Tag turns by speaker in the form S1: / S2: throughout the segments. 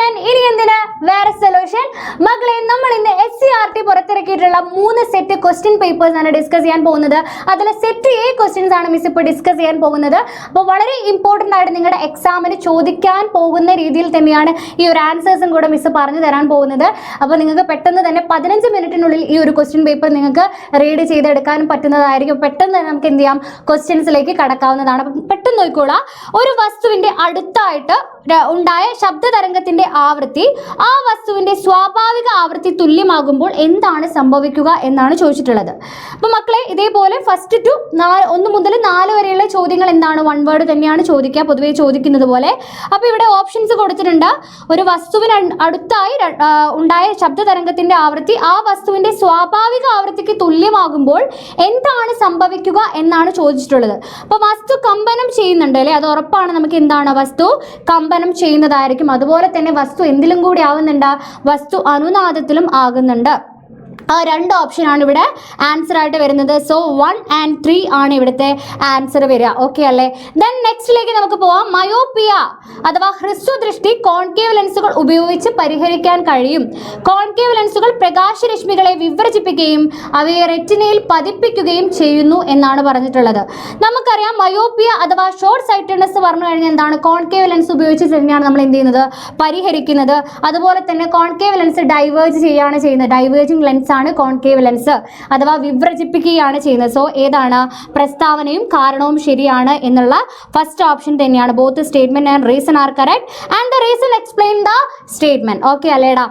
S1: Solution. ഇനി എന്തിന് വേറെ സൊല്യൂഷൻ? മക്കളെ, നമ്മൾ ഇന്ന് SCERT പുറത്തിറക്കിയിട്ടുള്ള 3 സെറ്റ് ക്വസ്റ്റ്യൻ പേപ്പേഴ്സ് ആണ് ഡിസ്കസ് ചെയ്യാൻ പോകുന്നത്. അതിൽ സെറ്റ് A ക്വസ്റ്റ്യൻസ് ആണ് മിസ് ഇപ്പോൾ ഡിസ്കസ് ചെയ്യാൻ പോകുന്നത്. അപ്പോൾ വളരെ ഇമ്പോർട്ടൻ്റ് ആയിട്ട് നിങ്ങളുടെ എക്സാമിന് ചോദിക്കാൻ പോകുന്ന രീതിയിൽ തന്നെയാണ് ഈ ഒരു ആൻസേഴ്സും കൂടെ മിസ് പറഞ്ഞു തരാൻ പോകുന്നത്. അപ്പോൾ നിങ്ങൾക്ക് പെട്ടെന്ന് തന്നെ 15 മിനിറ്റിനുള്ളിൽ ഈ ഒരു ക്വസ്റ്റ്യൻ പേപ്പർ നിങ്ങൾക്ക് റീഡ് ചെയ്തെടുക്കാനും പറ്റുന്നതായിരിക്കും. പെട്ടെന്ന് തന്നെ നമുക്ക് എന്ത് ചെയ്യാം, ക്വസ്റ്റ്യൻസിലേക്ക് കടക്കാവുന്നതാണ്. അപ്പം പെട്ടെന്ന് നോക്കിക്കോളാം. ഒരു വസ്തുവിന്റെ അടുത്തായിട്ട് ഉണ്ടായ ശബ്ദ തരംഗത്തിന്റെ ആവൃത്തി ആ വസ്തുവിന്റെ സ്വാഭാവിക ആവൃത്തി തുല്യമാകുമ്പോൾ എന്താണ് സംഭവിക്കുക എന്നാണ് ചോദിച്ചിട്ടുള്ളത്. അപ്പൊ മക്കളെ, ഇതേപോലെ ഫസ്റ്റ് ടു 1 മുതൽ 4 വരെയുള്ള ചോദ്യങ്ങൾ എന്താണ്, 1 വേർഡ് തന്നെയാണ് ചോദിക്കുക, പൊതുവെ ചോദിക്കുന്നത് പോലെ. അപ്പൊ ഇവിടെ ഓപ്ഷൻസ് കൊടുത്തിട്ടുണ്ട്. ഒരു വസ്തുവിന് അടുത്തായി ഉണ്ടായ ശബ്ദ തരംഗത്തിന്റെ ആവൃത്തി ആ വസ്തുവിന്റെ സ്വാഭാവിക ആവൃത്തിക്ക് തുല്യമാകുമ്പോൾ എന്താണ് സംഭവിക്കുക എന്നാണ് ചോദിച്ചിട്ടുള്ളത്. അപ്പൊ വസ്തു കമ്പനം ചെയ്യുന്നുണ്ട് അല്ലെ, അത് ഉറപ്പാണ്. നമുക്ക് എന്താണ്, വസ്തു കമ്പനം ചെയ്യുന്നതായിരിക്കും. അതുപോലെ തന്നെ വസ്തു എന്തിലും കൂടി ആവുന്നുണ്ട്, വസ്തു അനുനാദത്തിലും ആകുന്നുണ്ട്. ആ 2 ഓപ്ഷനാണ് ഇവിടെ ആൻസർ ആയിട്ട് വരുന്നത്. സോ 1 and 3 ആണ് ഇവിടുത്തെ ആൻസർ വരിക. ഓക്കെ അല്ലേ? ദെൻ നെക്സ്റ്റിലേക്ക് നമുക്ക് പോവാം. മയോപ്പിയ അഥവാ ഹ്രസ്വദൃഷ്ടി കോൺകേവ് ലെൻസുകൾ ഉപയോഗിച്ച് പരിഹരിക്കാൻ കഴിയും. കോൺകേവ് ലെൻസുകൾ പ്രകാശരശ്മികളെ വിവർജിപ്പിക്കുകയും അവയെ റെറ്റിനയിൽ പതിപ്പിക്കുകയും ചെയ്യുന്നു എന്നാണ് പറഞ്ഞിട്ടുള്ളത്. നമുക്കറിയാം, മയോപ്പിയ അഥവാ ഷോർട്ട് സൈറ്റഡ്നെസ് പറഞ്ഞു കഴിഞ്ഞാൽ എന്താണ്, കോൺകേവ് ലെൻസ് ഉപയോഗിച്ച് തന്നെയാണ് നമ്മൾ എന്ത് ചെയ്യുന്നത്, പരിഹരിക്കുന്നത്. അതുപോലെ തന്നെ കോൺകേവ് ലെൻസ് ഡൈവേർജ് ചെയ്യുകയാണ് ചെയ്യുന്നത്. ഡൈവേർജിങ് ലെൻസ് ആണ് കോൺകേവ് ലെൻസ് അഥവാ വിഭജിപ്പിക്കുകയാണ് ചെയ്യുന്നത്. സോ ഏതാണ്, പ്രസ്താവനയും കാരണവും ശരിയാണ് എന്നുള്ള ഫസ്റ്റ് ഓപ്ഷൻ തന്നെയാണ്. Both statement and reason are correct and the reason explain the statement. Okay അല്ലേടാ?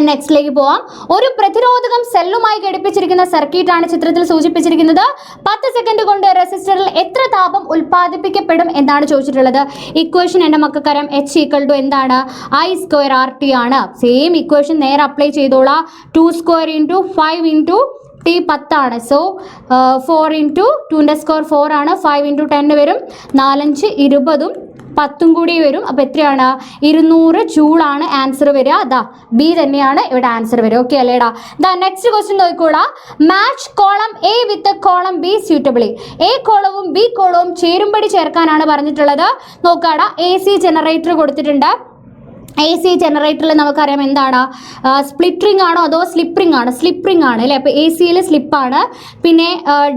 S1: നെക്സ്റ്റിലേക്ക് പോവാം. ഒരു പ്രതിരോധകം സെല്ലുമായി ഘടിപ്പിച്ചിരിക്കുന്ന സർക്യൂട്ട് ആണ് ചിത്രത്തിൽ സൂചിപ്പിച്ചിരിക്കുന്നത്. 10 സെക്കൻഡ് കൊണ്ട് റെസിസ്റ്ററിൽ എത്ര താപം ഉൽപ്പാദിപ്പിക്കപ്പെടും എന്നാണ് ചോദിച്ചിട്ടുള്ളത്. ഇക്വേഷൻ എൻ്റെ മക്കൾക്കറിയാം, H എന്താണ്, I² RT ആണ്. സെയിം ഇക്വേഷൻ നേരെ അപ്ലൈ ചെയ്തോളാം. 2² × 5 × T 10 ആണ്. സോ 4 × 2 സ്ക്വയർ 4 ആണ്. 5 × 10 വരും. 4 5 20 10 കൂടി വരും. അപ്പോൾ എത്രയാണ്, 200 ജൂളാണ് ആൻസർ വരിക. അതാ ബി തന്നെയാണ് ഇവിടെ ആൻസർ വരിക. ഓക്കെ അല്ലേടാ? നെക്സ്റ്റ് ക്വസ്റ്റ്യൻ നോക്കിക്കോളാം. Match column A with column B suitably. A കോളവും ബി കോളവും ചേരുംപടി ചേർക്കാനാണ് പറഞ്ഞിട്ടുള്ളത്. നോക്കാടാ, AC ജനറേറ്റർ കൊടുത്തിട്ടുണ്ട്. AC ജനറേറ്ററിൽ നമുക്കറിയാം എന്താണ്, സ്പ്ലിറ്ററിംഗ് ആണോ അതോ സ്ലിപ്പറിംഗ് ആണ്? സ്ലിപ്പറിംഗ് ആണ് അല്ലേ? അപ്പോൾ AC സ്ലിപ്പാണ്. പിന്നെ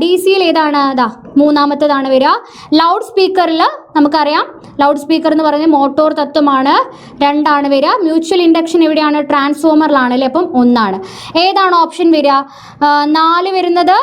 S1: DC ഏതാണ്, അതാ മൂന്നാമത്തേതാണ് വരിക. ലൗഡ് സ്പീക്കറിൽ നമുക്കറിയാം, ലൗഡ് സ്പീക്കർ എന്ന് പറയുന്നത് മോട്ടോർ തത്വമാണ്. 2 ആണ് വരിക. മ്യൂച്വൽ ഇൻഡക്ഷൻ എവിടെയാണ്, ട്രാൻസ്ഫോമറിലാണ് അല്ലേ? അപ്പം 1 ആണ്. ഏതാണ് ഓപ്ഷൻ വരിക? 4 വരുന്നത്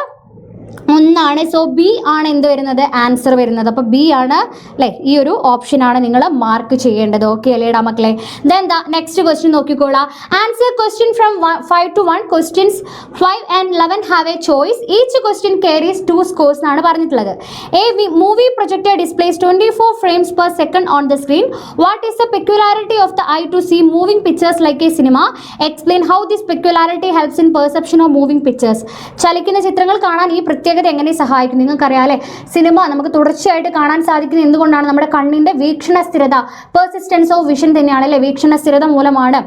S1: 1 ആണ്. സോ ബി ആണ് എന്ത് വരുന്നത്, ആൻസർ വരുന്നത്. അപ്പോൾ ബി ആണ് അല്ലേ? ഈ ഒരു ഓപ്ഷൻ ആണ് നിങ്ങൾ മാർക്ക് ചെയ്യേണ്ടത്. ഓക്കെ അല്ലേടാ മക്കളെ? ദെൻ നെക്സ്റ്റ് ക്വസ്റ്റ്യൻ നോക്കിക്കോളാം. Answer question from 5 to 1. Questions 5 and 11 have a choice. Each question carries 2 scores എന്നാണ് പറഞ്ഞിട്ടുള്ളത്. A movie projector displays 24 frames per second on the screen. What is the peculiarity of the eye to see moving pictures like a cinema? Explain how this peculiarity helps in perception of moving pictures. ചലിക്കുന്ന ചിത്രങ്ങൾ കാണാൻ ഈ പ്രത്യേകത എങ്ങനെ സഹായിക്കും? നിങ്ങൾക്കറിയാം അല്ലേ, cinema നമുക്ക് തുടർച്ചയായിട്ട് കാണാൻ സാധിക്കുന്നത് എന്തുകൊണ്ടാണ്? നമ്മുടെ കണ്ണിന്റെ വീക്ഷണ സ്ഥിരത, പെർസിസ്റ്റൻസ് ഓഫ് വിഷൻ തന്നെയാണ് അല്ലേ? വീക്ഷണ സ്ഥിരത മൂലമാണ്.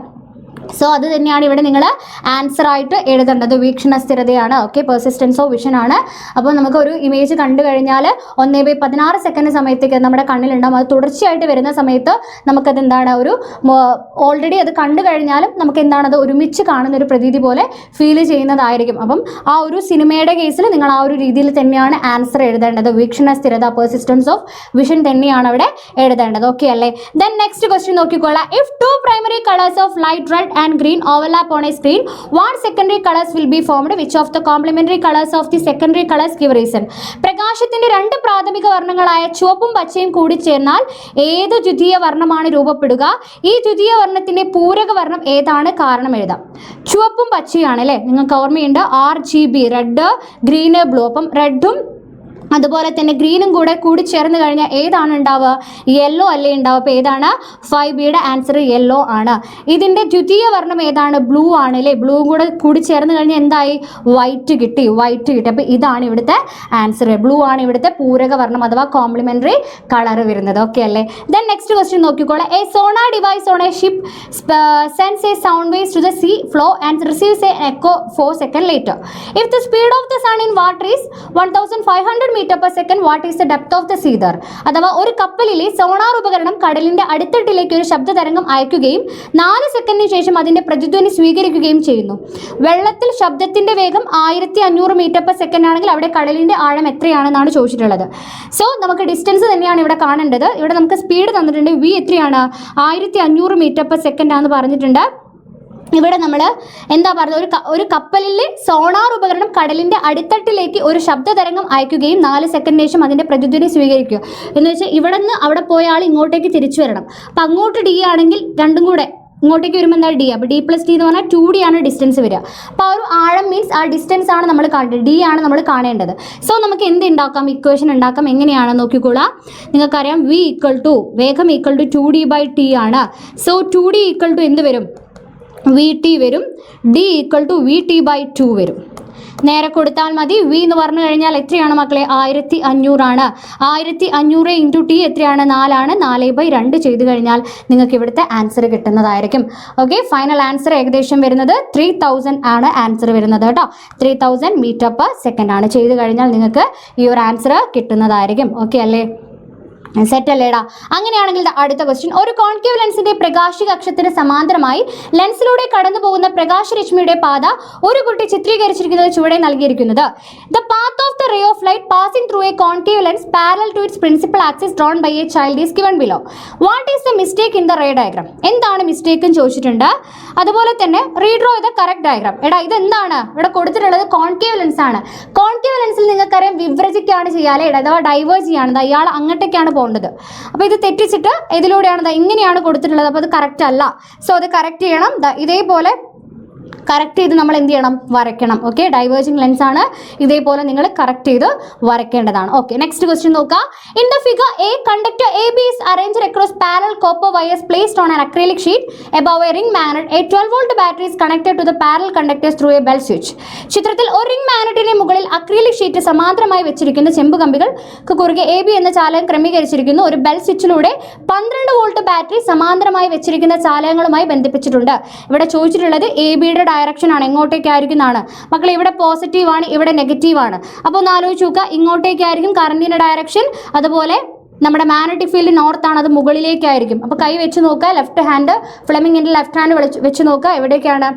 S1: സോ അത് തന്നെയാണ് ഇവിടെ നിങ്ങൾ ആൻസർ ആയിട്ട് എഴുതേണ്ടത്. വീക്ഷണ സ്ഥിരതയാണ്. ഓക്കെ, പെർസിസ്റ്റൻസ് ഓഫ് വിഷൻ ആണ്. അപ്പോൾ നമുക്ക് ഒരു ഇമേജ് കണ്ടു കഴിഞ്ഞാൽ 1/16 സെക്കൻഡ് സമയത്തേക്ക് നമ്മുടെ കണ്ണിലുണ്ടാകും. അത് തുടർച്ചയായിട്ട് വരുന്ന സമയത്ത് നമുക്കത് എന്താണ്, ഒരു ഓൾറെഡി അത് കണ്ടു കഴിഞ്ഞാലും നമുക്ക് എന്താണ്, അത് ഒരുമിച്ച് കാണുന്ന ഒരു പ്രതീതി പോലെ ഫീൽ ചെയ്യുന്നതായിരിക്കും. അപ്പം ആ ഒരു സിനിമയുടെ കേസിൽ നിങ്ങൾ ആ ഒരു രീതിയിൽ തന്നെയാണ് ആൻസർ എഴുതേണ്ടത്. വീക്ഷണ സ്ഥിരത, പെർസിസ്റ്റൻസ് ഓഫ് വിഷൻ തന്നെയാണ് അവിടെ എഴുതേണ്ടത്. ഓക്കെ അല്ലേ? ദെൻ നെക്സ്റ്റ് ക്വസ്റ്റ്യൻ നോക്കിക്കോളാം. If 2 primary colors of light red and green overlap on a screen, what secondary colors will be formed? Which of the complementary colors of the secondary colors give reason? പ്രകാശത്തിന്റെ 2 പ്രാഥമിക വർണ്ണങ്ങളായ ചുവപ്പും പച്ചയും കൂടി ചേർന്നാൽ ഏത് ദ്വിതീയ വർണ്ണമാണ് രൂപപ്പെടുക? ഈ ദ്വിതീയ വർണ്ണത്തിന്റെ പൂരക വർണ്ണം ഏതാണ്? കാരണം എഴുതാം. ചുവപ്പും പച്ചയാണ് അല്ലേ? നിങ്ങൾക്ക് ഓർമ്മയുണ്ട്, RGB, റെഡ് ഗ്രീൻ ബ്ലൂ. അപ്പം റെഡും അതുപോലെ തന്നെ ഗ്രീനും കൂടി ചേർന്ന് കഴിഞ്ഞാൽ ഏതാണ് ഉണ്ടാവുക? യെല്ലോ അല്ലേ ഉണ്ടാവുക? അപ്പോൾ ഏതാണ്? 5Bയുടെ ആൻസർ യെല്ലോ ആണ്. ഇതിൻ്റെ ദ്വിതീയ വർണ്ണം ഏതാണ്? ബ്ലൂ ആണ് അല്ലേ? ബ്ലൂ കൂടി ചേർന്ന് കഴിഞ്ഞാൽ എന്തായി? വൈറ്റ് കിട്ടി. അപ്പോൾ ഇതാണ് ഇവിടുത്തെ ആൻസർ. ബ്ലൂ ആണ് ഇവിടുത്തെ പൂരക വർണ്ണം അഥവാ കോംപ്ലിമെന്ററി കളർ വരുന്നത്. ഓക്കെ അല്ലേ? ദെൻ നെക്സ്റ്റ് ക്വസ്റ്റ്യൻ നോക്കിക്കോളാം. A sonar device on A ship sends a sound waves to the sea floor and receives an echo 4 seconds later. If the speed of the sun in water is 1500 metre per second what is the depth of the sea there. അഥവാ ഒരു കപ്പലിലെ sonar ഉപകരണം കടലിന്റെ അടിത്തട്ടിലേക്ക് ഒരു ശബ്ദ തരംഗം അയക്കുകയും 4 സെക്കൻഡിന് ശേഷം അതിന്റെ പ്രതിധ്വനി സ്വീകരിക്കുകയും ചെയ്യുന്നു. വെള്ളത്തിൽ ശബ്ദത്തിന്റെ വേഗം 1500 മീറ്റർ പെർ സെക്കൻഡ് ആണെങ്കിൽ അവിടെ കടലിന്റെ ആഴം എത്രയാണെന്നാണ് ചോദിച്ചിട്ടുള്ളത്. സോ നമുക്ക് ഡിസ്റ്റൻസ് തന്നെയാണ് ഇവിടെ കാണേണ്ടത്. ഇവിടെ നമുക്ക് സ്പീഡ് തന്നിട്ടുണ്ട്. വി എത്രയാണ്? 1500 മീറ്റർ പെർ സെക്കൻഡ് ആണെന്ന് പറഞ്ഞിട്ടുണ്ട്. ഇവിടെ നമ്മൾ എന്താ പറയുന്നത്, ഒരു കപ്പലിലെ സോണാർ ഉപകരണം കടലിന്റെ അടിത്തട്ടിലേക്ക് ഒരു ശബ്ദ തരംഗം അയക്കുകയും 4 സെക്കൻഡിന് ശേഷം അതിന്റെ പ്രതിധ്വനി സ്വീകരിക്കുക എന്ന് വെച്ചാൽ ഇവിടെ നിന്ന് അവിടെ പോയ ആൾ ഇങ്ങോട്ടേക്ക് തിരിച്ചു വരണം. അപ്പം അങ്ങോട്ട് ഡി ആണെങ്കിൽ രണ്ടും കൂടെ ഇങ്ങോട്ടേക്ക് വരുമ്പോൾ എന്താ ഡി. അപ്പോൾ D + D എന്ന് പറഞ്ഞാൽ 2D ആണ് ഡിസ്റ്റൻസ് വരിക. അപ്പോൾ ആ ഒരു ആഴം മീൻസ് ആ ഡിസ്റ്റൻസ് ആണ് നമ്മൾ കാണേണ്ടത്, D ആണ് നമ്മൾ കാണേണ്ടത്. സോ നമുക്ക് എന്ത് ഉണ്ടാക്കാം, ഇക്വേഷൻ ഉണ്ടാക്കാം. എങ്ങനെയാണെന്ന് നോക്കിക്കോളാം. നിങ്ങൾക്കറിയാം V = വേഗം = 2D/T ആണ്. സോ 2D = എന്ത് വരും? VT വരും. D = VT/2 വരും. നേരെ കൊടുത്താൽ മതി. V എന്ന് പറഞ്ഞു കഴിഞ്ഞാൽ എത്രയാണ് മക്കളെ? 1500 ആണ്. 1500 × T എത്രയാണ്? 4 ആണ്. 4/2 ചെയ്ത് കഴിഞ്ഞാൽ നിങ്ങൾക്ക് ഇവിടുത്തെ ആൻസർ കിട്ടുന്നതായിരിക്കും. ഓക്കെ, ഫൈനൽ ആൻസർ ഏകദേശം വരുന്നത് 3000 ആണ് ആൻസർ വരുന്നത് കേട്ടോ. 3000 മീറ്റർ പെർ സെക്കൻഡ് ആണ്. ചെയ്ത് കഴിഞ്ഞാൽ നിങ്ങൾക്ക് ഈ ഒരു ആൻസർ കിട്ടുന്നതായിരിക്കും. ഓക്കെ അല്ലേ? സെറ്റ് അല്ലേടാ? അങ്ങനെയാണെങ്കിൽ അടുത്ത ക്വസ്റ്റ്യൻ. ഒരു കോൺകേവ് ലെൻസിന്റെ പ്രകാശിക അക്ഷത്തിന് സമാന്തരമായി ലെൻസിലൂടെ കടന്നു പോകുന്ന പ്രകാശരശ്മിയുടെ പാത ഒരു കുട്ടി ചിത്രീകരിച്ചിരിക്കുന്നത് ചുവടെ നൽകിയിരിക്കുന്നത്. The path of the ray of light passing through a concave lens parallel to its principal axis drawn by a child is given below. What is the mistake in the ray diagram? എന്താണ് mistake എന്ന് ചോദിച്ചിട്ടുണ്ട്. അതുപോലെ തന്നെ redraw ചെയ്ത correct diagram. എടാ ഇത് എന്താണ് ഇവിടെ കൊടുത്തിട്ടുള്ളത്? കോൺകേവ് ലെൻസ് ആണ്. കോൺകേവ് ലെൻസിൽ നിങ്ങൾക്കറിയാം വിവ്രജിക്കാണ് ചെയ്യാല്ലേ, അഥവാ ഡൈവേഴ്സ് ചെയ്യാണ്. ഇയാൾ അങ്ങോട്ടേക്കാണ് പോകേണ്ടത്. അപ്പോൾ ഇത് തെറ്റിച്ചിട്ട് ഇതിലൂടെയാണ് ഇങ്ങനെയാണ് കൊടുത്തിട്ടുള്ളത്. അപ്പോൾ അത് കറക്റ്റ് അല്ല. സോ അത് കറക്റ്റ് ചെയ്യണം. ഇതേപോലെ കറക്റ്റ് ചെയ്ത് നമ്മൾ എന്ത് ചെയ്യണം? വരയ്ക്കണം. ഓക്കെ, ഡൈവേർജിങ് ലെൻസ് ആണ്. ഇതേപോലെ നിങ്ങൾ കറക്റ്റ് ചെയ്ത് വരയ്ക്കേണ്ടതാണ്. ഓക്കെ, നെക്സ്റ്റ് ക്വസ്റ്റ്യൻ നോക്കാം. In the figure A conductor AB is arranged across parallel copper wires placed on an acrylic sheet above a ring magnet. A 12-volt battery is connected to the parallel conductors through a bell switch. ചിത്രത്തിൽ ഒരു ring മാഗ്നറ്റിന്റെ മുകളിൽ acrylic sheet സമാന്തരമായി വെച്ചിരിക്കുന്ന ചെമ്പ് കമ്പികൾക്ക് കുറുകെ AB എന്ന ചാലകം ക്രമീകരിച്ചിരിക്കുന്നു. ഒരു ബെൽ സ്വിച്ചിലൂടെ 12 വോൾട്ട് ബാറ്ററി സമാന്തരമായി വെച്ചിരിക്കുന്ന ചാലകങ്ങളുമായി ബന്ധിപ്പിച്ചിട്ടുണ്ട്. ഇവിടെ ചോദിച്ചിട്ടുള്ളത് ABയുടെ ഡയറക്ഷൻ ആണ്, എങ്ങോട്ടേക്കായിരിക്കുന്നതാണ് മക്കളെ? ഇവിടെ പോസിറ്റീവ് ആണ്, ഇവിടെ നെഗറ്റീവ് ആണ്. അപ്പോൾ ഒന്ന് ആലോചിച്ച് നോക്കുക. ഇങ്ങോട്ടേക്കായിരിക്കും കറണ്ടിന്റെ ഡയറക്ഷൻ. അതുപോലെ നമ്മുടെ മാഗ്നറ്റിക് ഫീൽഡ് നോർത്ത് ആണ്, അത് മുകളിലേക്കായിരിക്കും. അപ്പോൾ കൈ വെച്ച് നോക്കുക. ലെഫ്റ്റ് ഹാൻഡ് ഫ്ലെമിങ്ങിന്റെ ലെഫ്റ്റ് ഹാൻഡ് വെച്ച് നോക്കുക. എവിടേക്കാണ്?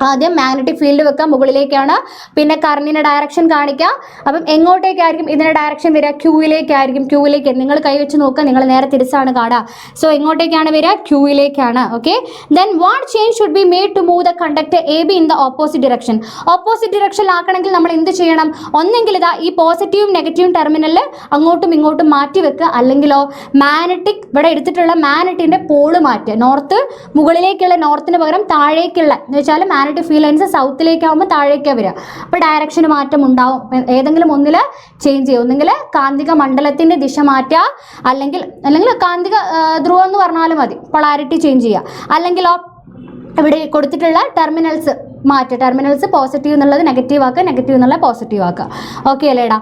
S1: ആദ്യം മാഗ്നറ്റിക് ഫീൽഡ് വെക്കുക, മുകളിലേക്കാണ്. പിന്നെ കറണ്ടിന്റെ ഡയറക്ഷൻ കാണിക്കുക. അപ്പം എങ്ങോട്ടേക്കായിരിക്കും ഇതിന്റെ ഡയറക്ഷൻ വരിക? ക്യൂയിലേക്കായിരിക്കും. ക്യൂയിലേക്ക് നിങ്ങൾ കൈവച്ച് നോക്കുക. നിങ്ങൾ നേരെ തിരിച്ചാണ് കാണുക. സോ എങ്ങോട്ടേക്കാണ് വരിക? ക്യൂയിലേക്കാണ്. Okay, then what change should be made to move the conductor AB in the opposite direction? Opposite ഡിറക്ഷനിലാക്കണമെങ്കിൽ നമ്മൾ എന്ത് ചെയ്യണം? ഒന്നെങ്കിൽ ഇതാ ഈ പോസിറ്റീവും നെഗറ്റീവും ടെർമിനലിൽ അങ്ങോട്ടും ഇങ്ങോട്ടും മാറ്റി വെക്കുക. അല്ലെങ്കിലോ മാഗ്നറ്റിക് ഇവിടെ എടുത്തിട്ടുള്ള മാഗ്നറ്റിന്റെ പോള് മാറ്റുക. നോർത്ത് മുകളിലേക്കുള്ള നോർത്തിന് പകരം താഴേക്കുള്ള എന്ന് വെച്ചാൽ മാഗ്നറ്റിക് ഫീൽഡ് ലൈൻസ് സൗത്തിലേക്കാവുമ്പോൾ താഴേക്കാണ് വരിക. അപ്പോൾ ഡയറക്ഷൻ മാറ്റം ഉണ്ടാവും. ഏതെങ്കിലും ഒന്നിൽ ചേഞ്ച് ചെയ്യും. ഒന്നെങ്കിൽ കാന്തിക മണ്ഡലത്തിന്റെ ദിശ മാറ്റുക, അല്ലെങ്കിൽ കാന്തിക ധ്രുവം എന്ന് പറഞ്ഞാലും മതി. പൊളാരിറ്റി ചേഞ്ച് ചെയ്യുക. അല്ലെങ്കിലോ ഇവിടെ കൊടുത്തിട്ടുള്ള ടെർമിനൽസ് മാറ്റുക. ടെർമിനൽസ് പോസിറ്റീവ് എന്നുള്ളത് നെഗറ്റീവ് ആക്കുക, നെഗറ്റീവ് എന്നുള്ളത് പോസിറ്റീവ് ആക്കുക. ഓക്കെ അല്ലേടാ?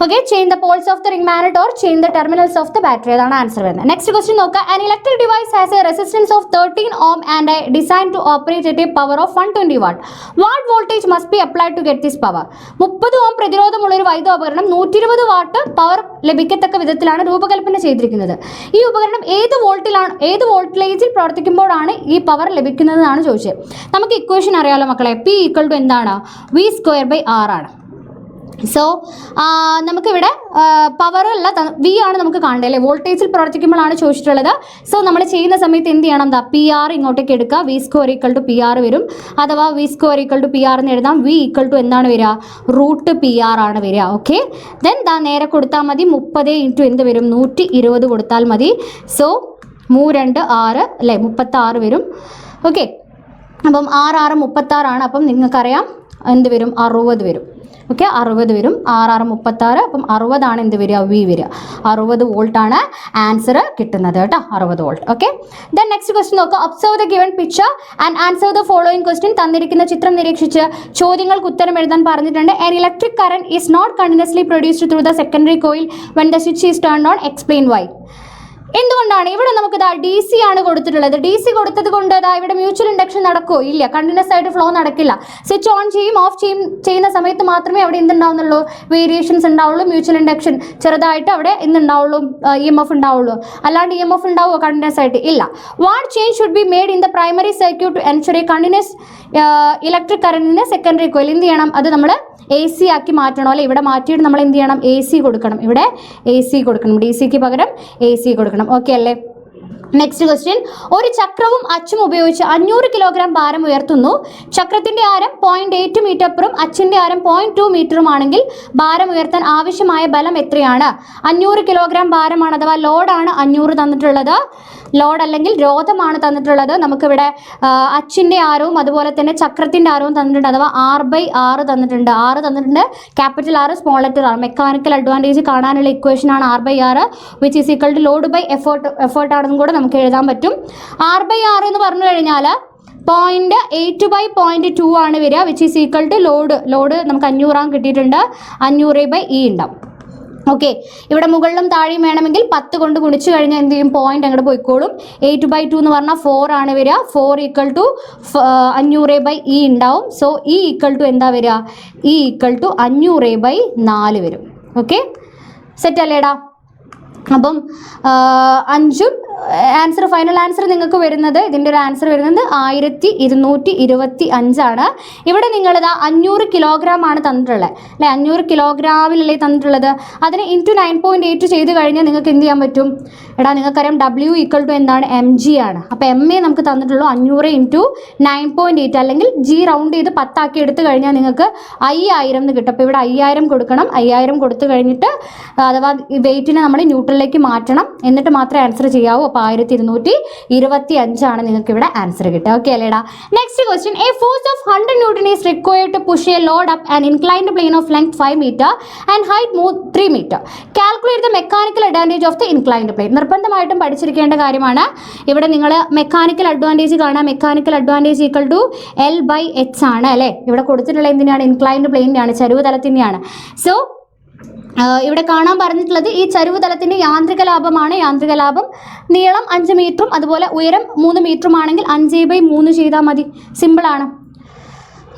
S1: Okay, change the poles of the ring magnet or change the terminals of the battery. അതാണ് ആൻസർ വരുന്നത്. നെക്സ്റ്റ് ക്വസ്റ്റ്യൻ നോക്കുക. An electric device has a resistance of 13 ohm and a designed to operate at a power of 120 watt. What voltage must be applied to get this power? 30 ഓം പ്രതിരോധമുള്ള ഒരു വൈദ്യുതോപകരണം 120 watt power ലഭിക്കത്തക്ക വിധത്തിലാണ് രൂപകൽപ്പന ചെയ്തിരിക്കുന്നത്. ഈ ഉപകരണം ഏത് വോൾട്ടേജിൽ പ്രവർത്തിക്കുമ്പോഴാണ് ഈ പവർ ലഭിക്കുന്നതെന്നാണ് ചോദിച്ചത്. നമുക്ക് ഇക്വേഷൻ അറിയാലോ മക്കളെ. P = എന്താണ്? V²/R ആണ്. സോ നമുക്കിവിടെ പവർ അല്ല, വി ആണ് നമുക്ക് കാണേണ്ടത് അല്ലേ? വോൾട്ടേജിൽ പ്രവർത്തിക്കുമ്പോഴാണ് ചോദിച്ചിട്ടുള്ളത്. സോ നമ്മൾ ചെയ്യുന്ന സമയത്ത് എന്ത് ചെയ്യണം? PR ഇങ്ങോട്ടേക്ക് എടുക്കുക. V² = PR വരും. അഥവാ V² = PR എന്ന് എഴുതാം. V = എന്താണ് വരിക? √PR ആണ് വരിക. ഓക്കെ, ദെൻ നേരെ കൊടുത്താൽ മതി. 30 × എന്ത് വരും? 120 കൊടുത്താൽ മതി. സോ 3 2 6 അല്ലേ? 36 വരും. ഓക്കെ, അപ്പം 6 6 36 ആണ്. അപ്പം നിങ്ങൾക്കറിയാം എന്ത് വരും? 60 വരും. ഓക്കെ, 60 വരും. 6 6 36. അപ്പം 60 ആണ് എന്ത് വരിക? V വരിക. 60 വോൾട്ടാണ് ആൻസർ കിട്ടുന്നത് കേട്ടോ. 60 volt. Okay, then next question നോക്കുക. Observe the given picture and answer the following question. തന്നിരിക്കുന്ന ചിത്രം നിരീക്ഷിച്ച് ചോദ്യങ്ങൾക്ക് ഉത്തരം എഴുതാൻ പറഞ്ഞിട്ടുണ്ട്. An electric current is not continuously produced through the secondary coil when the switch is turned on. Explain why. എന്തുകൊണ്ടാണ് ഇവിടെ നമുക്ക് ഡി സി ആണ് കൊടുത്തിട്ടുള്ളത്. ഡി സി കൊടുത്തത് കൊണ്ട് ഇവിടെ മ്യൂച്വൽ ഇൻഡക്ഷൻ നടക്കുമോ? ഇല്ല, കണ്ടിന്യൂസ് ആയിട്ട് ഫ്ലോ നടക്കില്ല. സ്വിച്ച് ഓൺ ചെയ്യും ഓഫ് ചെയ്യുന്ന സമയത്ത് മാത്രമേ അവിടെ എന്തുണ്ടാവുന്നുള്ളൂ, വേരിയേഷൻസ് ഉണ്ടാവുള്ളൂ. മ്യൂച്വൽ ഇൻഡക്ഷൻ ചെറുതായിട്ട് അവിടെ എന്തുണ്ടാവുള്ളൂ, EMF ഉണ്ടാവുള്ളൂ. അല്ലാണ്ട് EMF ഉണ്ടാവുമോ കണ്ടിന്യൂസ് ആയിട്ട്? ഇല്ല. What change should be made in the primary circuit to ensure a continuous electric കറന്റിന്റെ സെക്കൻഡറി കോയിൽ? എന്ത് ചെയ്യണം, അത് നമ്മൾ AC ആക്കി മാറ്റണോ, അല്ലെ ഇവിടെ മാറ്റിയിട്ട് നമ്മൾ എന്ത് ചെയ്യണം, AC കൊടുക്കണം. ഇവിടെ AC കൊടുക്കണം, DC ക്ക് പകരം AC കൊടുക്കണം. ഓക്കെ അല്ലേ? നെക്സ്റ്റ് ക്വസ്റ്റ്യൻ, ഒരു ചക്രവും അച്ചും ഉപയോഗിച്ച് 500 കിലോഗ്രാം ഭാരം ഉയർത്തുന്നു. ചക്രത്തിന്റെ ആരം 0.8 മീറ്ററും അച്ചിന്റെ ആരം 0.2 മീറ്ററും ആണെങ്കിൽ ഭാരം ഉയർത്താൻ ആവശ്യമായ ബലം എത്രയാണ്? 500 കിലോഗ്രാം ഭാരമാണ്, അഥവാ ലോഡാണ് 500 തന്നിട്ടുള്ളത്. ലോഡ് അല്ലെങ്കിൽ രോധമാണ് തന്നിട്ടുള്ളത്. നമുക്കിവിടെ അച്ചിന്റെ ആരവും അതുപോലെ തന്നെ ചക്രത്തിന്റെ ആരവും തന്നിട്ടുണ്ട്, അഥവാ R/R തന്നിട്ടുണ്ട്. R തന്നിട്ടുണ്ട്, capital R small letter R. Mechanical advantage കാണാനുള്ള ഇക്വേഷൻ ആണ് R/R, which is equal to load by effort ആണെന്നും കൂടെ നമുക്ക് എഴുതാൻ പറ്റും. R/R എന്ന് പറഞ്ഞു കഴിഞ്ഞാൽ 0.8/0.2 ആണ് വരിക, which is equal to load നമുക്ക് 500 കിട്ടിയിട്ടുണ്ട്, 500/E ഉണ്ടാവും. ഓക്കെ, ഇവിടെ മുകളിലും താഴെയും വേണമെങ്കിൽ 10 കൊണ്ട് ഗുണിച്ച് കഴിഞ്ഞാൽ എന്ത് ചെയ്യും, പോയിന്റ് അങ്ങോട്ട് പോയിക്കോളും. 8/2 എന്ന് പറഞ്ഞാൽ 4 ആണ് വരിക. 4 ഈക്വൽ ടു 500/E ഉണ്ടാവും. സോ E ഈക്വൽ ടു എന്താ വരിക, E ഈക്വൽ ടു 500/4 വരും. ഓക്കെ, സെറ്റ് അല്ലേടാ? അപ്പം 5ഉം ആൻസർ, ഫൈനൽ ആൻസർ നിങ്ങൾക്ക് വരുന്നത്, ഇതിൻ്റെ ഒരു ആൻസർ വരുന്നത് 1225 ആണ്. ഇവിടെ നിങ്ങളിതാ 500 കിലോഗ്രാം ആണ് തന്നിട്ടുള്ളത് അല്ലേ, 500 കിലോഗ്രാമിലല്ലേ തന്നിട്ടുള്ളത്. അതിന് ഇൻറ്റു 9.8 ചെയ്ത് കഴിഞ്ഞാൽ നിങ്ങൾക്ക് എന്ത് ചെയ്യാൻ പറ്റും? എടാ നിങ്ങൾക്കറിയാം W ഈക്വൽ ടു എന്താണ്, mg ആണ്. അപ്പോൾ MA നമുക്ക് തന്നിട്ടുള്ളൂ 500 ഇൻറ്റു 9.8, അല്ലെങ്കിൽ G റൗണ്ട് ചെയ്ത് 10 ആക്കി എടുത്തു കഴിഞ്ഞാൽ നിങ്ങൾക്ക് 5000 എന്ന് കിട്ടും. അപ്പോൾ ഇവിടെ 5000 കൊടുക്കണം. 5000 കൊടുത്തു കഴിഞ്ഞിട്ട് അഥവാ വെയിറ്റിനെ നമ്മൾ ന്യൂട്രലിലേക്ക് മാറ്റണം, എന്നിട്ട് മാത്രമേ ആൻസർ ചെയ്യാവൂ. അപ്പോൾ 1225 ആണ് നിങ്ങൾക്ക് ഇവിടെ ആൻസർ കിട്ടുക. ഓക്കെ അല്ലേടാ? Next question, a force of 100 newton is required to push a load up an inclined plane of length 5 metre and height 3 metre. Calculate the mechanical advantage of the inclined plane. നിർബന്ധമായിട്ടും പഠിച്ചിരിക്കേണ്ട കാര്യമാണ്. ഇവിടെ നിങ്ങൾ mechanical advantage കാണാം. Mechanical advantage equal to L/H ആണ് അല്ലേ. ഇവിടെ കൊടുത്തിട്ടുള്ള എന്തിനാണ്, ഇൻക്ലൈൻഡ് പ്ലെയിനാണ്, ചരിവ് തലത്തിൻ്റെയാണ്. സോ ഇവിടെ കാണാൻ പറഞ്ഞിട്ടുള്ളത് ഈ ചരിവ് തലത്തിൻ്റെ യാന്ത്രിക ലാഭമാണ്. യാന്ത്രിക ലാഭം നീളം 5 മീറ്ററും അതുപോലെ ഉയരം 3 മീറ്ററും ആണെങ്കിൽ 5/3 ചെയ്താൽ മതി. സിമ്പിളാണ്.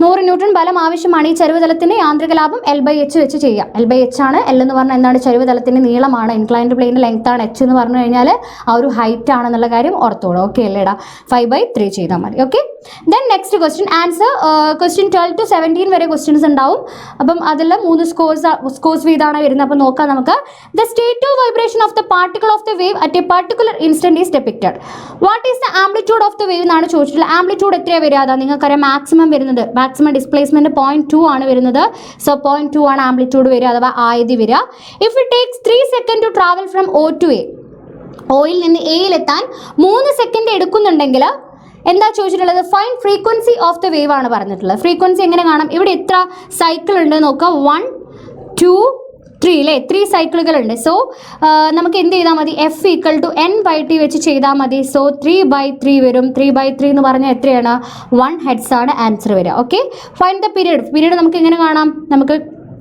S1: 100 ന്യൂട്ടൺ ബലം ആവശ്യമാണ്. ഈ ചരിവ് തലത്തിന് യാന്ത്രിക ലാഭം L/H വെച്ച് ചെയ്യാം. L/H ആണ്. L എന്ന് പറഞ്ഞാൽ എന്താണ്, ചരിവ് തലത്തിൻ്റെ നീളമാണ്. ഇൻക്ലൈൻഡ് പ്ലെയിൻ്റെ ലെങ്ത് ആണ്. H എന്ന് പറഞ്ഞു കഴിഞ്ഞാൽ ആ ഒരു ഹൈറ്റ് ആണെന്നുള്ള കാര്യം ഓർത്തോളൂ. ഓക്കെ അല്ലേടാ? 5/3 ചെയ്താൽ മതി. Okay, then next question answer. Question 12 to 17 വരെ ക്വസ്റ്റ്യൻസ് ഉണ്ടാവും. അപ്പം അതിൽ 3 സ്കോർസ് വീതമാണ് വരുന്നത്. അപ്പം നോക്കാം നമുക്ക്. The state of vibration of the particle of the wave at A particular instant is depicted. What is the amplitude of the wave എന്നാണ് ചോദിച്ചിട്ടുള്ളത്. ആംപ്ലിറ്റ്യൂഡ് എത്രയാണ് വരിക? അതാ നിങ്ങൾക്കറിയാം, മാക്സിമം വരുന്നത്, മാക്സിമം ഡിസ്പ്ലേസ്മെന്റ് 0.2 ആണ് വരുന്നത്. സോ 0.2 ആണ് ആംപ്ലിറ്റ്യൂഡ് വരിക, അഥവാ ആയത് വരിക. If it takes 3 second to travel from O to A, ഓയിൽ നിന്ന് എയിലെത്താൻ 3 സെക്കൻഡ് എടുക്കുന്നുണ്ടെങ്കിൽ എന്താ ചോദിച്ചിട്ടുള്ളത്? Find frequency of the wave ആണ് പറഞ്ഞിട്ടുള്ളത്. ഫ്രീക്വൻസി എങ്ങനെ കാണാം? ഇവിടെ എത്ര സൈക്കിൾ ഉണ്ട് നോക്കാം. 1 2 3 അല്ലേ, 3 സൈക്കിളുകളുണ്ട്. സോ നമുക്ക് എന്ത് ചെയ്താൽ മതി? F ഈക്വൽ ടു N/T വെച്ച് ചെയ്താൽ മതി. സോ 3/3 വരും. 3/3 എന്ന് പറഞ്ഞാൽ എത്രയാണ്? 1 ഹെഡ്സ് ആണ് ആൻസർ വരിക. ഓക്കെ, ഫൈൻ ദ പീരീഡ് നമുക്ക് എങ്ങനെ കാണാം? നമുക്ക്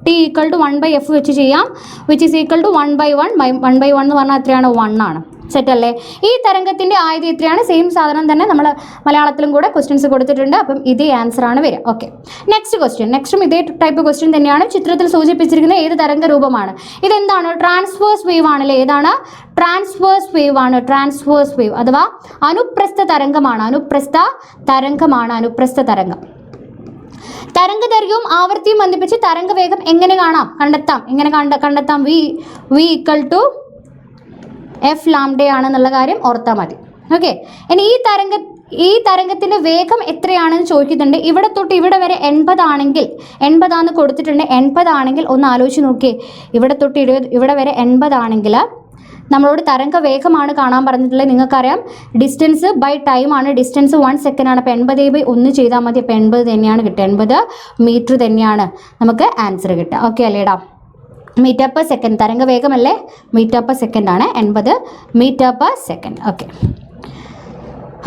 S1: T ഈക്വൽ ടു 1/F വെച്ച് ചെയ്യാം, വിച്ച് ഈസ് ഈക്വൽ ടു 1/1. 1/1 എന്ന് പറഞ്ഞാൽ എത്രയാണ്? 1 ആണ്. സെറ്റ് അല്ലേ? ഈ തരംഗത്തിൻ്റെ ആയത് എത്രയാണ്? സെയിം സാധനം തന്നെ നമ്മൾ മലയാളത്തിലും കൂടെ ക്വസ്റ്റ്യൻസ് കൊടുത്തിട്ടുണ്ട്. അപ്പം ഇതേ ആൻസർ ആണ് വരിക. Okay, next question. നെക്സ്റ്റും ഇതേ ടൈപ്പ് ക്വസ്റ്റ്യൻ തന്നെയാണ്. ചിത്രത്തിൽ സൂചിപ്പിച്ചിരിക്കുന്ന ഏത് തരംഗ രൂപമാണ്? ഇതെന്താണ്? ട്രാൻസ്വേഴ്സ് വേവ് ആണല്ലേ. ഏതാണ്? ട്രാൻസ്വേഴ്സ് വേവ് ആണ്. ട്രാൻസ്വേഴ്സ് വേവ് അഥവാ അനുപ്രസ്ഥ തരംഗമാണ്. അനുപ്രസ്ഥ തരംഗം. തരംഗദൈർഘ്യവും ആവൃത്തിയും ബന്ധിപ്പിച്ച് തരംഗവേഗം എങ്ങനെ കാണാം? കണ്ടെത്താം. വി ഈക്വൽ ടു F ലാംഡയാണെന്നുള്ള കാര്യം ഓർത്താൽ മതി. ഓക്കെ, ഇനി ഈ തരംഗത്തിൻ്റെ വേഗം എത്രയാണെന്ന് ചോദിക്കുന്നുണ്ട്. ഇവിടെ തൊട്ട് ഇവിടെ വരെ 80 ആണെങ്കിൽ, 80 കൊടുത്തിട്ടുണ്ട്. 80 ആണെങ്കിൽ ഒന്ന് ആലോചിച്ച് നോക്കിയേ. ഇവിടെ തൊട്ട് ഇവിടെ വരെ 80 ആണെങ്കിൽ നമ്മളോട് തരംഗ വേഗമാണ് കാണാൻ പറഞ്ഞിട്ടുള്ളത്. നിങ്ങൾക്കറിയാം, ഡിസ്റ്റൻസ് ബൈ ടൈം ആണ്. ഡിസ്റ്റൻസ് 1 സെക്കൻഡ് ആണ്. അപ്പോൾ 80/1 ചെയ്താൽ മതി. അപ്പോൾ 80 തന്നെയാണ് കിട്ടുക. 80 മീറ്റർ തന്നെയാണ് നമുക്ക് ആൻസർ കിട്ടുക. ഓക്കെ അല്ലേടാ? മീറ്റർ പെർ സെക്കൻഡ്, തരംഗ വേഗമല്ലേ, മീറ്റർ പെർ സെക്കൻഡ് ആണ്. 80 മീറ്റർ പെർ സെക്കൻഡ്.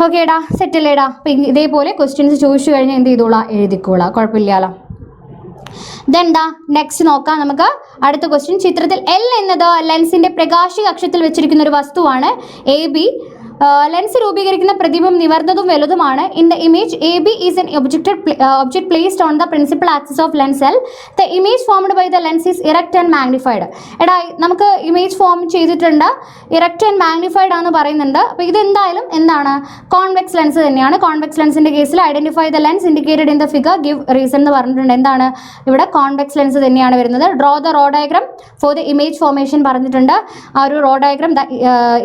S1: ഓക്കേടാ, സെറ്റല്ലേടാ? അപ്പം ഇതേപോലെ ക്വസ്റ്റ്യൻസ് ചോദിച്ചു കഴിഞ്ഞാൽ എന്ത് ചെയ്തോളാം? എഴുതിക്കോളാം, കുഴപ്പമില്ലല്ലോ. ഇതെന്താ നെക്സ്റ്റ് നോക്കാം നമുക്ക്. അടുത്ത ക്വസ്റ്റ്യൻ, ചിത്രത്തിൽ എൽ എന്നത് ലെൻസിന്റെ പ്രകാശിക അക്ഷത്തിൽ വെച്ചിരിക്കുന്ന ഒരു വസ്തുവാണ്. എ ബി ലെൻസ് രൂപീകരിക്കുന്ന പ്രതിബിംബം നിവർന്നതും വലുതുമാണ്. In the image A B is an object placed on the principal axis of lens L. The image formed by the lens is erect and magnified. എടാ നമുക്ക് ഇമേജ് ഫോം ചെയ്തിട്ടുണ്ട്, erect and magnified ആണെന്ന് പറയുന്നുണ്ട്. അപ്പോൾ ഇതെന്തായാലും എന്താണ്, convex lens തന്നെയാണ്. Convex ലെൻസിന്റെ കേസിൽ identify the lens indicated in the figure, give reason എന്ന് പറഞ്ഞിട്ടുണ്ട്. എന്താണ് ഇവിടെ കോൺവെക്സ് ലെൻസ് തന്നെയാണ് വരുന്നത്. Draw the row diagram for the image formation പറഞ്ഞിട്ടുണ്ട്. ആ ഒരു റോ ഡയഗ്രാം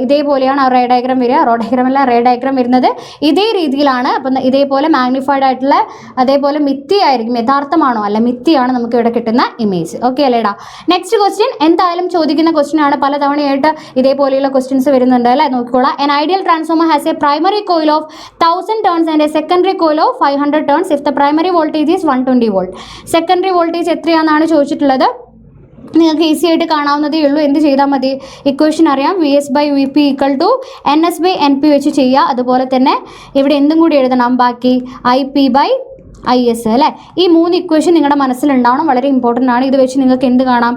S1: ഇതേപോലെയാണ് ആ റേ ഡയഗ്രാം വരിക. റോ ഡയഗ്രാം അല്ല, റേ ഡയഗ്രാം വരുന്നത് ഇതേ രീതിയിലാണ്. അപ്പം ഇതേപോലെ മാഗ്നിഫൈഡ് ആയിട്ടുള്ള, അതേപോലെ മിത്തിയായിരിക്കും. യഥാർത്ഥമാണോ അല്ല മിത്തിയാണ് നമുക്ക് ഇവിടെ കിട്ടുന്ന ഇമേജ്. ഓക്കെ അല്ലേടാ. നെക്സ്റ്റ് ക്വസ്റ്റ്യൻ എന്തായാലും ചോദിക്കുന്ന ക്വസ്റ്റ്യൻ ആണ്, പലതവണയായിട്ട് ഇതേപോലെയുള്ള ക്വസ്റ്റ്യൻസ് വരുന്നുണ്ട് അല്ലേ, നോക്കിക്കോളാം. An ideal transformer has a primary coil of 1000 turns and a secondary coil of 500 turns if the primary voltage is 120 volt. Secondary voltage എത്രയാണെന്നാണ് ചോദിച്ചിട്ടുള്ളത്. നിങ്ങൾക്ക് ഈസി ആയിട്ട് കാണാവുന്നതേ ഉള്ളൂ. എന്ത് ചെയ്താൽ മതി, ഇക്വേഷൻ അറിയാം, V S by V P equal to N S by N P വെച്ച് ചെയ്യുക. അതുപോലെ തന്നെ ഇവിടെ എന്തും കൂടി എഴുതണം, ബാക്കി I P by I S അല്ലേ. ഈ 3 ഇക്വേഷൻ നിങ്ങളുടെ മനസ്സിലുണ്ടാവണം, വളരെ ഇമ്പോർട്ടൻ്റ് ആണ്. ഇത് വെച്ച് നിങ്ങൾക്ക് എന്ത് കാണാം,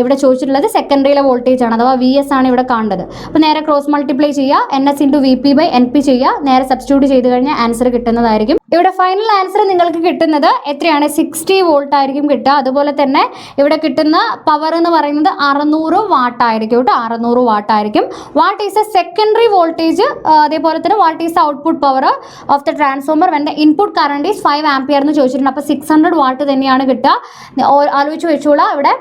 S1: ഇവിടെ ചോദിച്ചിട്ടുള്ളത് സെക്കൻഡറിയിലെ വോൾട്ടേജ് ആണ്, അഥവാ വി എസ് ആണ് ഇവിടെ കാണേണ്ടത്. അപ്പോൾ നേരെ ക്രോസ് മൾട്ടിപ്ലൈ ചെയ്യുക, N S into V P by N P ചെയ്യുക, നേരെ സബ്സ്റ്റിറ്റ്യൂട്ട് ചെയ്ത് കഴിഞ്ഞാൽ ആൻസർ കിട്ടുന്നതായിരിക്കും. ഇവിടെ ഫൈനൽ ആൻസർ നിങ്ങൾക്ക് കിട്ടുന്നത് എത്രയാണ്, 60 വോൾട്ട് ആയിരിക്കും കിട്ടുക. അതുപോലെ തന്നെ ഇവിടെ കിട്ടുന്ന പവർ എന്ന് പറയുന്നത് 600 വാട്ട് ആയിരിക്കും കേട്ടോ, 600 വാട്ട് ആയിരിക്കും. What is A secondary voltage, അതേപോലെ തന്നെ what is output power of the transformer when the input current is 5 ampere എന്ന് ചോദിച്ചിട്ടുണ്ട്. അപ്പോൾ 600 വാട്ട് തന്നെയാണ് കിട്ടുക. ആലോചിച്ച് വെച്ചോളാം. ഇവിടെ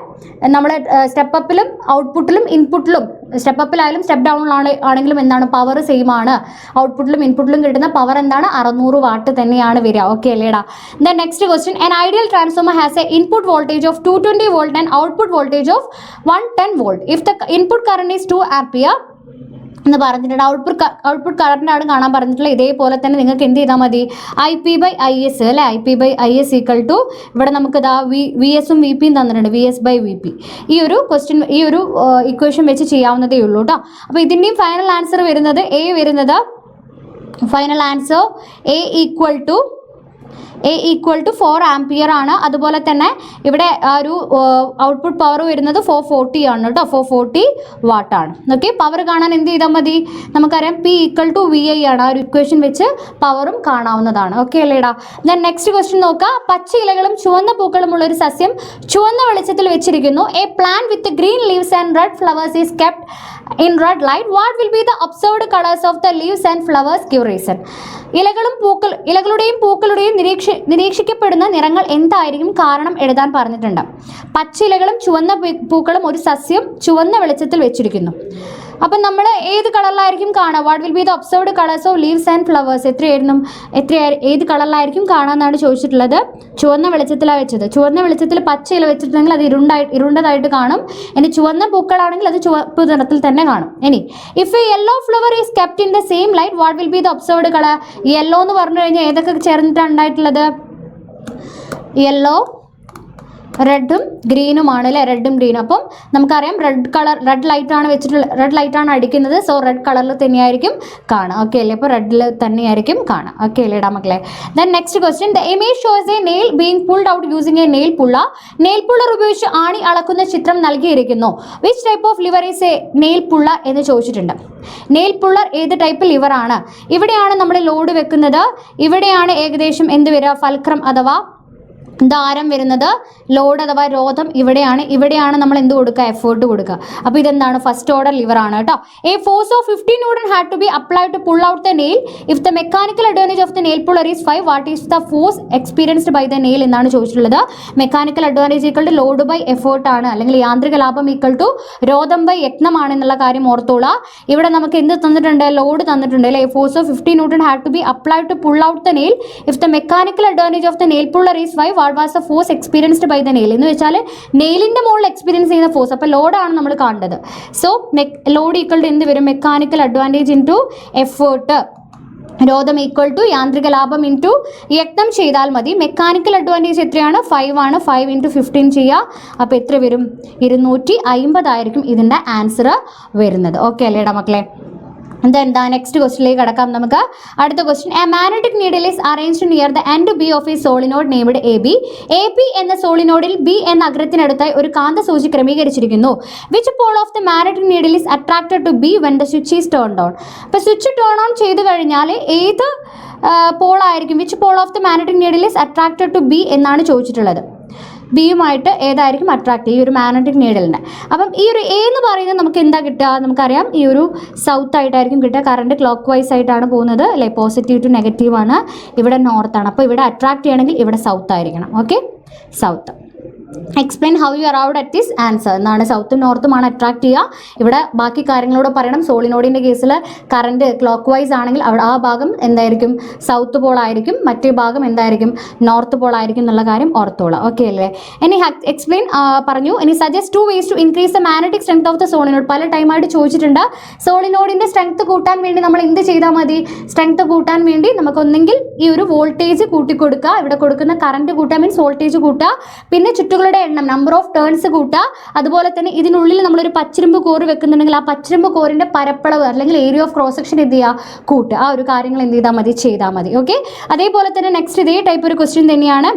S1: നമ്മൾ സ്റ്റെപ്പ് അപ്പിലും ഔട്ട്പുട്ടിലും ഇൻപുട്ടിലും, സ്റ്റെപ്പ് അപ്പിലായാലും സ്റ്റെപ്പ് ഡൗണിലാണെങ്കിലും എന്താണ് പവർ സെയിം ആണ്. ഔട്ട്പുട്ടിലും ഇൻപുട്ടിലും കിട്ടുന്ന പവർ എന്താണ്, 600 വാട്ട് തന്നെയാണ് വരിക. ഓക്കെ അല്ലേടാ. Then next question, N ideal transformer has A input voltage of 220 volt and output voltage of 110 volt if the input current is 2 ampere എന്ന് പറഞ്ഞിട്ടുണ്ട്. Output കറണ്ടാണ് കാണാൻ പറഞ്ഞിട്ടുള്ളത്. ഇതേപോലെ തന്നെ നിങ്ങൾക്ക് എന്ത് ചെയ്താൽ മതി, I P by I S അല്ലേ, I P by I S equal to ഇവിടെ നമുക്ക് ഇതാ വി എസും വി പിയും തന്നിട്ടുണ്ട്, V S by V P. ഈ ഒരു ക്വസ്റ്റ്യൻ, ഈ ഒരു ഇക്വേഷൻ വെച്ച് ചെയ്യാവുന്നതേ ഉള്ളൂ കേട്ടോ. അപ്പോൾ ഇതിൻ്റെയും ഫൈനൽ ആൻസർ വരുന്നത് final answer A equal to 4 ampere ആണ്. അതുപോലെ തന്നെ ഇവിടെ ആ ഒരു ഔട്ട്പുട്ട് പവർ വരുന്നത് 440 ആണ് കേട്ടോ, 440 വാട്ടാണ്. ഓക്കെ, പവർ കാണാൻ എന്ത് ചെയ്താൽ മതി, നമുക്കറിയാം P equal to V I ആണ്. ആ ഒരു ഇക്വേഷൻ വെച്ച് പവറും കാണാവുന്നതാണ്. ഓക്കെ അല്ലേടാ. ദെൻ നെക്സ്റ്റ് ക്വസ്റ്റ്യൻ നോക്കാം. പച്ച ഇലകളും ചുവന്ന പൂക്കളും ഉള്ള ഒരു സസ്യം ചുവന്ന വെളിച്ചത്തിൽ വെച്ചിരിക്കുന്നു. A plant with green leaves and red flowers is kept in red light. What will be the observed colours of the leaves and flowers, give reason. ഇലകളുടെയും പൂക്കളുടെയും നിരീക്ഷിക്കപ്പെടുന്ന നിറങ്ങൾ എന്തായിരിക്കും, കാരണം എഴുതാൻ പറഞ്ഞിട്ടുണ്ട്. പച്ച ഇലകളും ചുവന്ന പൂക്കളും ഒരു സസ്യം ചുവന്ന വെളിച്ചത്തിൽ വെച്ചിരിക്കുന്നു. അപ്പം നമ്മൾ ഏത് കളറിലായിരിക്കും കാണുക, what will be the observed colours of leaves and flowers, ഏത് കളറിലായിരിക്കും കാണാമെന്നാണ് ചോദിച്ചിട്ടുള്ളത്. ചുവന്ന വെളിച്ചത്തിലാണ് വെച്ചത്. ചുവന്ന വെളിച്ചത്തിൽ പച്ച ഇല വെച്ചിട്ടുണ്ടെങ്കിൽ അത് ഇരുണ്ടതായിട്ട് കാണും. ഇനി ചുവന്ന പൂക്കളാണെങ്കിൽ അത് ചുവപ്പ് നിറത്തിൽ തന്നെ കാണും. ഇനി if A yellow flower is kept in the same light, what will be the observed colour. Yellow എന്ന് പറഞ്ഞു കഴിഞ്ഞാൽ ഏതൊക്കെ ചേർന്നിട്ടാണ് ഉണ്ടായിട്ടുള്ളത്, യെല്ലോ, റെഡും ഗ്രീനുമാണ് അല്ലേ, റെഡും ഗ്രീനും. അപ്പം നമുക്കറിയാം റെഡ് ലൈറ്റാണ് അടിക്കുന്നത്. സോ റെഡ് കളറിൽ തന്നെയായിരിക്കും കാണുക. ഓക്കെ അല്ലേ, അപ്പോൾ റെഡിൽ തന്നെയായിരിക്കും കാണുക. ഓക്കെ അല്ലേടാ മക്കളെ. Then next question, the image shows A nail being pulled out using A nail puller. Nail puller ഉപയോഗിച്ച് ആണി അളക്കുന്ന ചിത്രം നൽകിയിരിക്കുന്നു. Which type of liver is A nail puller എന്ന് ചോദിച്ചിട്ടുണ്ട്. നെയിൽ പുള്ളർ ഏത് ടൈപ്പ് ലിവറാണ്. ഇവിടെയാണ് നമ്മൾ ലോഡ് വെക്കുന്നത്. ഇവിടെയാണ് ഏകദേശം എന്ത് വരിക, ഫൽക്രം അഥവാ ദാരം വരുന്നത്, ലോഡ് അഥവാ രോധം ഇവിടെയാണ് നമ്മൾ എന്ത് കൊടുക്കുക, എഫേർട്ട് കൊടുക്കുക. അപ്പോൾ ഇതെന്താണ്, ഫസ്റ്റ് ഓർഡർ ലിവർ ആണ് കേട്ടോ. A force of 50 Newton had to be applied to pull out the nail if the mechanical advantage of the nail puller is 5. What is the force experienced by the nail എന്നാണ് ചോദിച്ചിട്ടുള്ളത്. Mechanical advantage equal to load by effort ആണ്, അല്ലെങ്കിൽ യാന്ത്രിക ലാഭം equal to രോധം by യത്നമാണ് എന്നുള്ള കാര്യം ഓർത്തോളാം. ഇവിടെ നമുക്ക് എന്ത് തന്നിട്ടുണ്ട്, ലോഡ് തന്നിട്ടുണ്ട് അല്ലേ. Force of 50 Newton had to be applied to pull out the nail if the mechanical advantage of the nail puller is 5. What was the force experienced by the nail എന്ന് വെച്ചാൽ നെയിലിന്റെ മുകളിൽ എക്സ്പീരിയൻസ് ചെയ്യുന്ന force. അപ്പോൾ ലോഡാണ് നമ്മൾ കാണേണ്ടത്. So load equal to എന്ത് വരും, mechanical advantage into effort, രോധം ഈക്വൽ ടു യാന്ത്രിക ലാഭം ഇൻറ്റു യത്നം ചെയ്താൽ മതി. മെക്കാനിക്കൽ അഡ്വാൻറ്റേജ് എത്രയാണ്, 5 ആണ്. 5 × 15 ചെയ്യുക. അപ്പോൾ എത്ര വരും, 250 ആയിരിക്കും ഇതിൻ്റെ ആൻസർ വരുന്നത്. ഓക്കെ അല്ലേടാ മക്കളെ. then the next question ലേക്ക് കടക്കാം നമുക്ക്. അടുത്ത question, a magnetic needle is arranged near the end B of a solenoid named AB. AB എന്ന സോളിനോഡിൽ B എന്ന അഗ്രത്തിനടുത്തായി ഒരു കാന്തസൂചി ക്രമീകരിച്ചിരിക്കുന്നു. Which pole of the magnetic needle is attracted to B when the switch is turned on? അപ്പോൾ switch turn on ചെയ്ത് കഴിഞ്ഞാൽ ഏത് pole ആയിരിക്കും, which pole of the magnetic needle is attracted to B എന്നാണ് ചോദിച്ചിട്ടുള്ളത്. ബിയുമായിട്ട് ഏതായിരിക്കും അട്രാക്ട്, ഈ ഒരു മാഗ്നറ്റിക് നീഡിലിന്. അപ്പം ഈ ഒരു എ എന്ന് പറയുന്നത് നമുക്ക് എന്താ കിട്ടുക, നമുക്കറിയാം ഈ ഒരു സൗത്ത് ആയിട്ടായിരിക്കും കിട്ടുക. കറണ്ട് ക്ലോക്ക് വൈസ് ആയിട്ടാണ് പോകുന്നത് അല്ലേ, പോസിറ്റീവ് ടു നെഗറ്റീവ് ആണ്. ഇവിടെ നോർത്താണ്, അപ്പോൾ ഇവിടെ അട്രാക്ട് ചെയ്യണമെങ്കിൽ ഇവിടെ സൗത്ത് ആയിരിക്കണം. Okay, south. Explain how you arrived at this answer എന്നാണ്. സൗത്തും നോർത്തുമാണ് അട്രാക്ട് ചെയ്യുക. ഇവിടെ ബാക്കി കാര്യങ്ങളോട് പറയണം. സോളിനോഡിൻ്റെ കേസിൽ കറണ്ട് ക്ലോക്ക് വൈസ് ആണെങ്കിൽ അവിടെ ആ ഭാഗം എന്തായിരിക്കും, സൗത്ത് പോൾ ആയിരിക്കും, മറ്റേ ഭാഗം എന്തായിരിക്കും, നോർത്ത് പോൾ ആയിരിക്കും എന്നുള്ള കാര്യം ഓർത്തോളാം. ഓക്കെ അല്ലേ. ഇനി എക്സ്പ്ലെയിൻ പറഞ്ഞു. ഇനി suggest 2 ways to increase the magnetic strength of the solenoid. പല ടൈമായിട്ട് ചോദിച്ചിട്ടുണ്ട്. സോളിനോഡിൻ്റെ സ്ട്രെങ്ത് കൂട്ടാൻ വേണ്ടി നമ്മൾ എന്ത് ചെയ്താൽ മതി, സ്ട്രെങ്ത് കൂട്ടാൻ വേണ്ടി നമുക്കൊന്നെങ്കിൽ ഈ ഒരു വോൾട്ടേജ് കൂട്ടിക്കൊടുക്കുക, ഇവിടെ കൊടുക്കുന്ന കറണ്ട് കൂട്ടാൻ മീൻസ് വോൾട്ടേജ് കൂട്ടുക, പിന്നെ ചുറ്റുകളുടെ എണ്ണം നമ്പർ ഓഫ് ടേൺസ് കൂട്ടുക. അതുപോലെ തന്നെ ഇതിനുള്ളിൽ നമ്മളൊരു പച്ചിരുമ്പ് കോറ് വെക്കുന്നുണ്ടെങ്കിൽ ആ പച്ചിരുമ്പ് കോറിന്റെ പരപ്പളവ് അല്ലെങ്കിൽ ഏരിയ ഓഫ് ക്രോസ് സെക്ഷൻ എന്ത് ചെയ്യുക, കൂട്ടുക. ആ ഒരു കാര്യങ്ങൾ എന്ത് ചെയ്താൽ മതി, ചെയ്താൽ മതി. ഓക്കെ, അതേപോലെ തന്നെ നെക്സ്റ്റ് ഇതേ ടൈപ്പ് ഒരു ക്വസ്റ്റ്യൻ തന്നെയാണ്.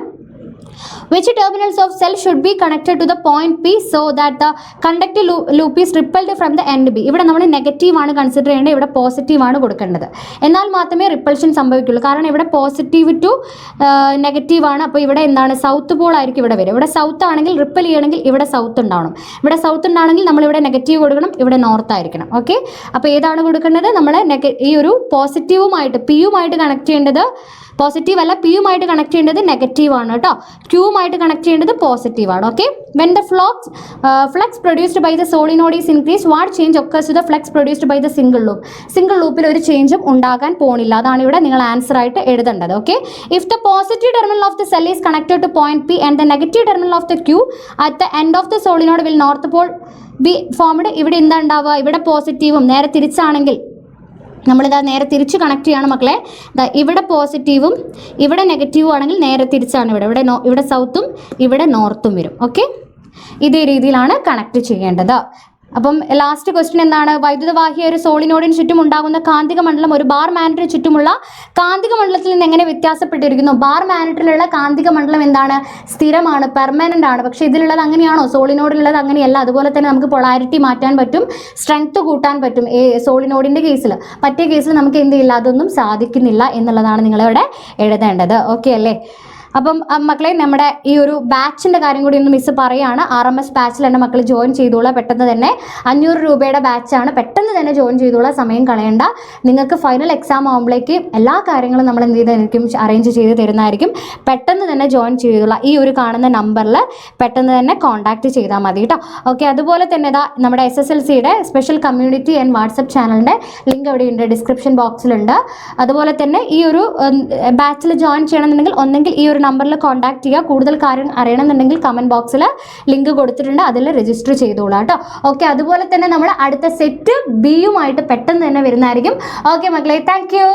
S1: Which terminals of cell should be connected to the point P so that the conductive loop is repelled from the end B? ഇവിടെ നമ്മൾ നെഗറ്റീവ് ആണ് കൺസിഡർ ചെയ്യേണ്ടത്, ഇവിടെ പോസിറ്റീവ് ആണ് കൊടുക്കേണ്ടത്. എന്നാൽ മാത്രമേ റിപ്പൾഷൻ സംഭവിക്കുള്ളൂ. കാരണം ഇവിടെ പോസിറ്റീവ് ടു നെഗറ്റീവ് ആണ്. അപ്പോൾ ഇവിടെ എന്താണ്, സൗത്ത് പോൾ ആയിരിക്കും ഇവിടെ വരും. ഇവിടെ സൗത്ത് ആണെങ്കിൽ റിപ്പൽ ചെയ്യണമെങ്കിൽ ഇവിടെ സൗത്ത് ഉണ്ടാവണം. ഇവിടെ സൗത്ത് ഉണ്ടാണെങ്കിൽ നമ്മളിവിടെ നെഗറ്റീവ് കൊടുക്കണം, ഇവിടെ നോർത്ത് ആയിരിക്കണം. ഓക്കെ, അപ്പോൾ ഏതാണ് കൊടുക്കേണ്ടത്, നമ്മൾ ഈ ഒരു പോസിറ്റീവുമായിട്ട് പിയുമായിട്ട് കണക്ട് ചെയ്യേണ്ടത്, പോസിറ്റീവ് അല്ല പിയുമായിട്ട് കണക്ട് ചെയ്യേണ്ടത് നെഗറ്റീവ് ആണ് കേട്ടോ. ക്യൂമായിട്ട് കണക്ട് ചെയ്യേണ്ടത് പോസിറ്റീവ് ആണ്. Okay, when the flux produced by the solenoid is increase, what change occurs to the flux produced by the single loop? Single ലൂപ്പിൽ ഒരു ചേഞ്ചും ഉണ്ടാകാൻ പോണില്ല. അതാണ് ഇവിടെ നിങ്ങൾ ആൻസർ ആയിട്ട് എഴുതേണ്ടത്. Okay, if the positive terminal of the cell is connected to point P and the negative terminal of the Q at the end of the solenoid will north pole be formed. ഇവിടെ എന്താ ഉണ്ടാവുക, ഇവിടെ പോസിറ്റീവും, നേരെ തിരിച്ചാണെങ്കിൽ നമ്മളിതാ നേരെ തിരിച്ച് connect ചെയ്യണം മക്കളെ. ഇവിടെ പോസിറ്റീവും ഇവിടെ നെഗറ്റീവും ആണെങ്കിൽ നേരെ തിരിച്ചാണ്. ഇവിടെ സൗത്തും ഇവിടെ നോർത്തും വരും. ഓക്കെ, ഇതേ രീതിയിലാണ് കണക്ട് ചെയ്യേണ്ടത്. അപ്പം ലാസ്റ്റ് ക്വസ്റ്റ്യൻ എന്താണ്, വൈദ്യുതവാഹിയ ഒരു സോളിനോഡിന് ചുറ്റും ഉണ്ടാകുന്ന കാന്തിക മണ്ഡലം ഒരു ബാർ മാഗ്നറ്റിന് ചുറ്റുമുള്ള കാന്തിക മണ്ഡലത്തിൽ നിന്ന് എങ്ങനെ വ്യത്യാസപ്പെട്ടിരിക്കുന്നു? ബാർ മാഗ്നറ്റിലുള്ള കാന്തിക മണ്ഡലം എന്താണ്, സ്ഥിരമാണ്, പെർമനന്റ് ആണ്. പക്ഷേ ഇതിലുള്ളത് അങ്ങനെയാണോ, സോളിനോഡിലുള്ളത് അങ്ങനെയല്ല. അതുപോലെ തന്നെ നമുക്ക് പൊളാരിറ്റി മാറ്റാൻ പറ്റും, സ്ട്രെങ്ത് കൂട്ടാൻ പറ്റും സോളിനോഡിൻ്റെ കേസിൽ. മറ്റേ കേസിൽ നമുക്ക് എന്ത് ചെയ്യില്ല, അതൊന്നും സാധിക്കുന്നില്ല എന്നുള്ളതാണ് നിങ്ങളിവിടെ എഴുതേണ്ടത്. ഓക്കെ അല്ലേ. അപ്പം മക്കളെ നമ്മുടെ ഈ ഒരു ബാച്ചിൻ്റെ കാര്യം കൂടി ഒന്ന് മിസ് പറയുകയാണ്. RMS ബാച്ചിൽ തന്നെ മക്കൾ ജോയിൻ ചെയ്തോളാം. പെട്ടെന്ന് തന്നെ 500 രൂപയുടെ ബാച്ചാണ്. പെട്ടെന്ന് തന്നെ ജോയിൻ ചെയ്തോളാം, സമയം കളയണ്ട. നിങ്ങൾക്ക് ഫൈനൽ എക്സാം ആകുമ്പോഴേക്ക് എല്ലാ കാര്യങ്ങളും നമ്മൾ എന്ത് ചെയ്തായിരിക്കും, അറേഞ്ച് ചെയ്ത് തരുന്നതായിരിക്കും. പെട്ടെന്ന് തന്നെ ജോയിൻ ചെയ്തോളാം. ഈ ഒരു കാണുന്ന നമ്പറിൽ പെട്ടെന്ന് തന്നെ കോൺടാക്ട് ചെയ്താൽ മതി കേട്ടോ. ഓക്കെ, അതുപോലെ തന്നെ ഇതാ നമ്മുടെ SSLCയുടെ സ്പെഷ്യൽ കമ്മ്യൂണിറ്റി ആൻഡ് വാട്സപ്പ് ചാനലിൻ്റെ ലിങ്ക് അവിടെയുണ്ട്, ഡിസ്ക്രിപ്ഷൻ ബോക്സിലുണ്ട്. അതുപോലെ തന്നെ ഈ ഒരു ബാച്ചിൽ ജോയിൻ ചെയ്യണമെന്നുണ്ടെങ്കിൽ ഒന്നെങ്കിൽ ഈ ഒരു നമ്പറിൽ കോൺടാക്ട് ചെയ്യുക. കൂടുതൽ കാര്യം അറിയണമെന്നുണ്ടെങ്കിൽ കമൻറ്റ് ബോക്സിൽ ലിങ്ക് കൊടുത്തിട്ടുണ്ട്, അതിൽ രജിസ്റ്റർ ചെയ്തോളാം കേട്ടോ. ഓക്കെ, അതുപോലെ തന്നെ നമ്മൾ അടുത്ത സെറ്റ് ബിയുമായിട്ട് പെട്ടെന്ന് തന്നെ വരുന്നതായിരിക്കും. ഓക്കെ മക്കളെ, താങ്ക് യു.